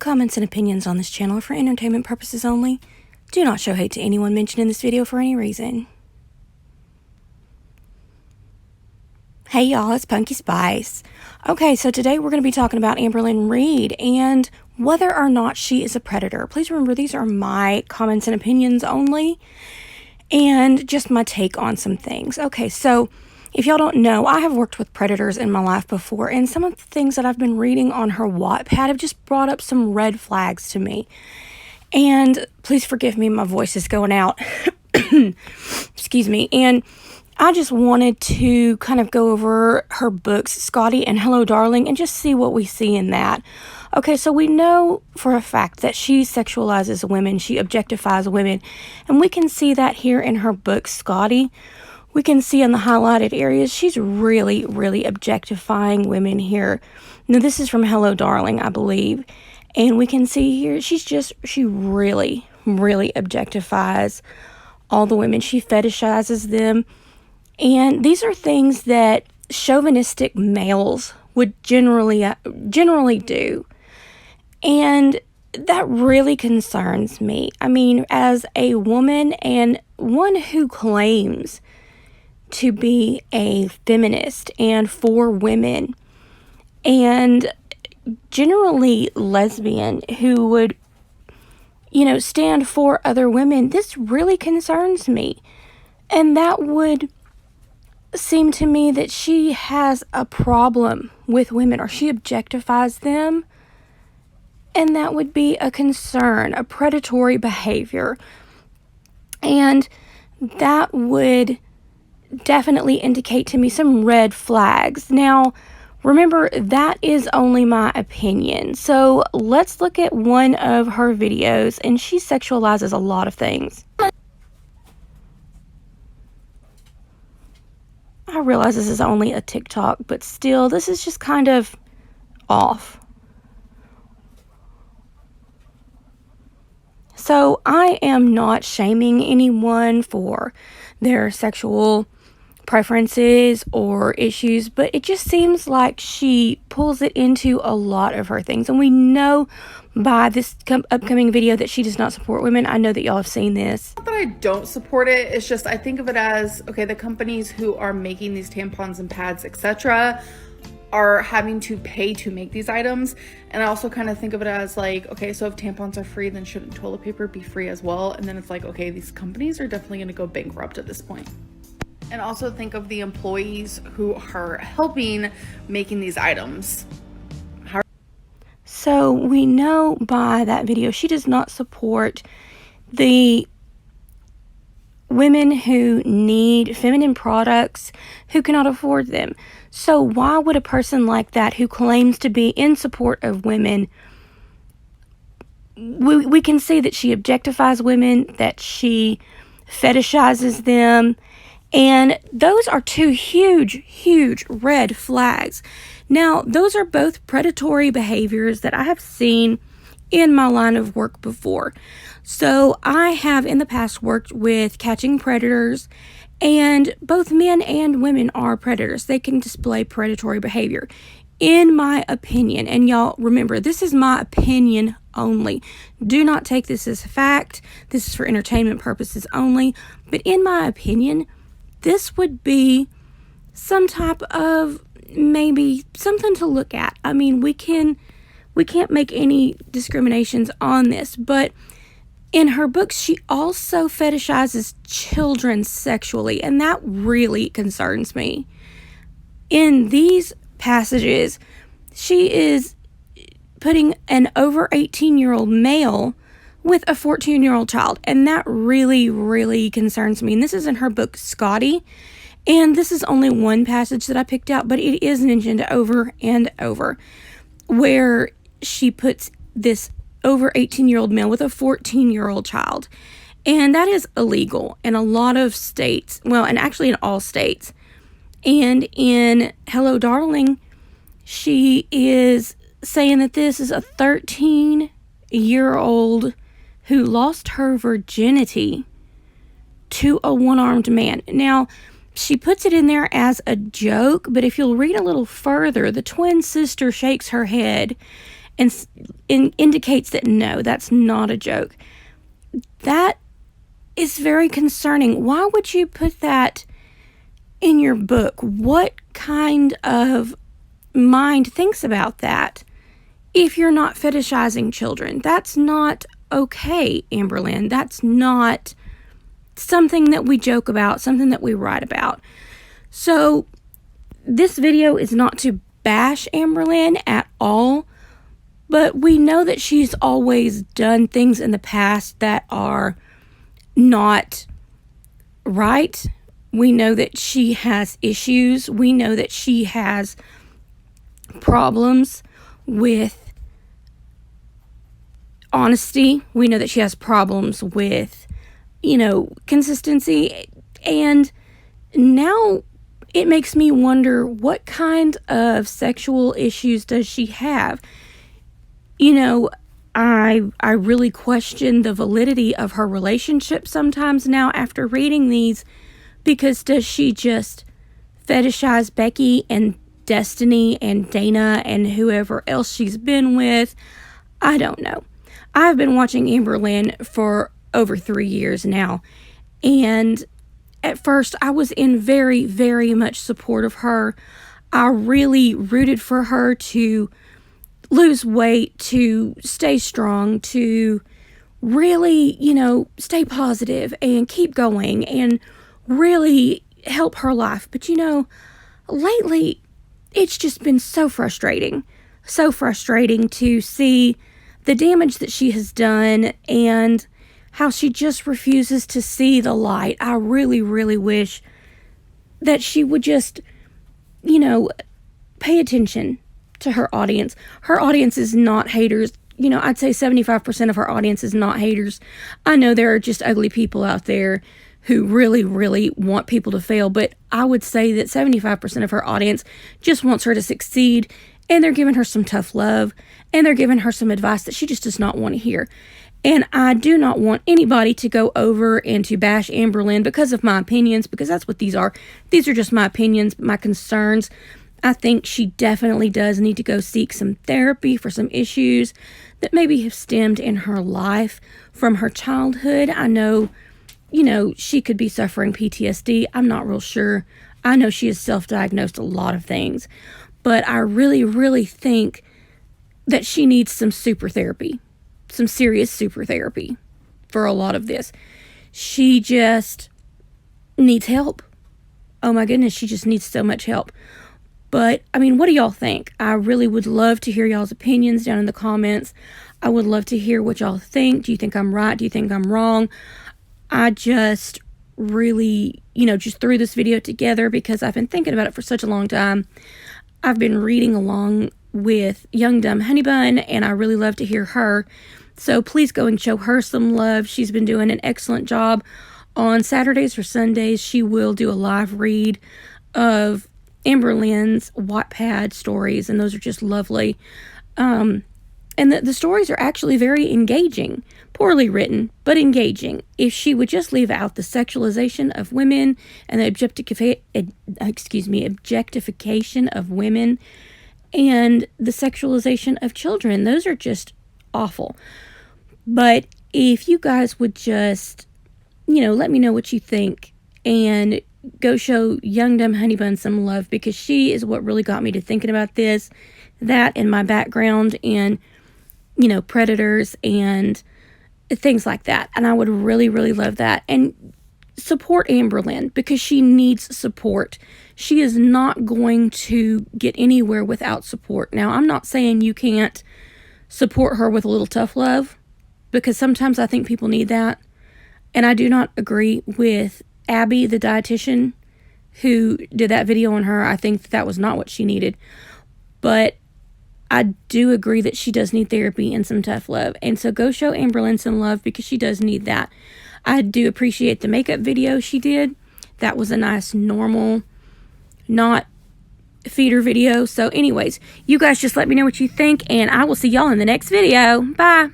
comments and opinions on this channel are for entertainment purposes only. Do not show hate to anyone mentioned in this video for any reason. Hey y'all, it's Punky Spice. Okay, so today we're going to be talking about Amberlynn Reid and whether or not she is a predator. Please remember, these are my comments and opinions only, and just my take on some things. Okay, so if y'all don't know, I have worked with predators in my life before, and some of the things that I've been reading on her Wattpad have just brought up some red flags to me. And please forgive me, my voice is going out. Excuse me. And I just wanted to kind of go over her books, Scotty and Hello Darling, and just see what we see in that. Okay, so we know for a fact that she sexualizes women, she objectifies women, and we can see that here in her book, Scotty. We can see in the highlighted areas, she's really, really objectifying women here. Now, this is from Hello Darling, I believe. And we can see here, she really, really objectifies all the women. She fetishizes them. And these are things that chauvinistic males would generally do. And that really concerns me. I mean, as a woman and one who claims to be a feminist and for women, and generally lesbian, who would, stand for other women, this really concerns me. And that would seem to me that she has a problem with women, or she objectifies them, and that would be a concern, a predatory behavior. And that would definitely indicate to me some red flags. Now, remember, that is only my opinion. So let's look at one of her videos, and she sexualizes a lot of things. I realize this is only a TikTok, but still, this is just kind of off. So I am not shaming anyone for their sexual preferences or issues, but it just seems like she pulls it into a lot of her things. And we know by this upcoming video that she does not support women. I know that y'all have seen this. Not that I don't support it, it's just I think of it as, okay, the companies who are making these tampons and pads, etc., are having to pay to make these items. And I also kind of think of it as like, okay, so if tampons are free, then shouldn't toilet paper be free as well? And then it's like, okay, these companies are definitely going to go bankrupt at this point. And also think of the employees who are helping making these items. So we know by that video she does not support the women who need feminine products, who cannot afford them. So why would a person like that, who claims to be in support of women, we can see that she objectifies women, that she fetishizes them, and those are two huge, huge red flags. Now, those are both predatory behaviors that I have seen in my line of work before. So I have in the past worked with catching predators, and both men and women are predators. They can display predatory behavior. In my opinion, and y'all remember, this is my opinion only. Do not take this as fact. This is for entertainment purposes only. But in my opinion, this would be some type of, maybe something to look at. I mean, we can't make any discriminations on this, but in her books, she also fetishizes children sexually, and that really concerns me. In these passages, she is putting an over 18-year-old male with a 14-year-old child, and that really, really concerns me. And this is in her book, Scotty, and this is only one passage that I picked out, but it is mentioned over and over, where she puts this over 18-year-old male with a 14-year-old child. And that is illegal in a lot of states. Well, and actually in all states. And in Hello Darling, she is saying that this is a 13-year-old who lost her virginity to a one-armed man. Now, she puts it in there as a joke, but if you'll read a little further, the twin sister shakes her head and indicates that no, that's not a joke. That is very concerning. Why would you put that in your book? What kind of mind thinks about that if you're not fetishizing children? That's not okay, Amberlynn. That's not something that we joke about, something that we write about. So this video is not to bash Amberlynn at all, but we know that she's always done things in the past that are not right. We know that she has issues. We know that she has problems with honesty. We know that she has problems with, consistency. And now it makes me wonder, what kind of sexual issues does she have? I really question the validity of her relationship sometimes now after reading these, because does she just fetishize Becky and Destiny and Dana and whoever else she's been with? I don't know. I've been watching Amberlynn for over 3 years now, and at first I was in very, very much support of her. I really rooted for her to lose weight, to stay strong, to really, stay positive and keep going and really help her life. But, lately it's just been so frustrating to see the damage that she has done and how she just refuses to see the light. I really, really wish that she would just, pay attention to her audience. Her audience is not haters. I'd say 75% of her audience is not haters. I know there are just ugly people out there who really, really want people to fail, but I would say that 75% of her audience just wants her to succeed, and they're giving her some tough love, and they're giving her some advice that she just does not want to hear. And I do not want anybody to go over and to bash Amberlynn because of my opinions, because that's what these are. These are just my opinions, my concerns. I think she definitely does need to go seek some therapy for some issues that maybe have stemmed in her life from her childhood. I know, she could be suffering PTSD. I'm not real sure. I know she has self-diagnosed a lot of things, but I really, really think that she needs some super therapy, some serious super therapy for a lot of this. She just needs help. Oh my goodness, she just needs so much help. But, what do y'all think? I really would love to hear y'all's opinions down in the comments. I would love to hear what y'all think. Do you think I'm right? Do you think I'm wrong? I just really, just threw this video together because I've been thinking about it for such a long time. I've been reading along with Young Dumb Honeybun, and I really love to hear her. So please go and show her some love. She's been doing an excellent job. On Saturdays or Sundays, she will do a live read of Amberlynn's Wattpad stories, and those are just lovely. And the stories are actually very engaging. Poorly written, but engaging. If she would just leave out the sexualization of women and the objectification of women and the sexualization of children, those are just awful. But if you guys would just, let me know what you think and go show Young Dumb Honeybun some love, because she is what really got me to thinking about this, that and my background in, predators and things like that. And I would really, really love that. And support Amberlynn, because she needs support. She is not going to get anywhere without support. Now, I'm not saying you can't support her with a little tough love, because sometimes I think people need that. And I do not agree with Abby, the dietitian, who did that video on her. I think that was not what she needed. But I do agree that she does need therapy and some tough love. And so go show Amberlynn some love, because she does need that. I do appreciate the makeup video she did. That was a nice, normal, not feeder video. So anyways, you guys just let me know what you think, and I will see y'all in the next video. Bye.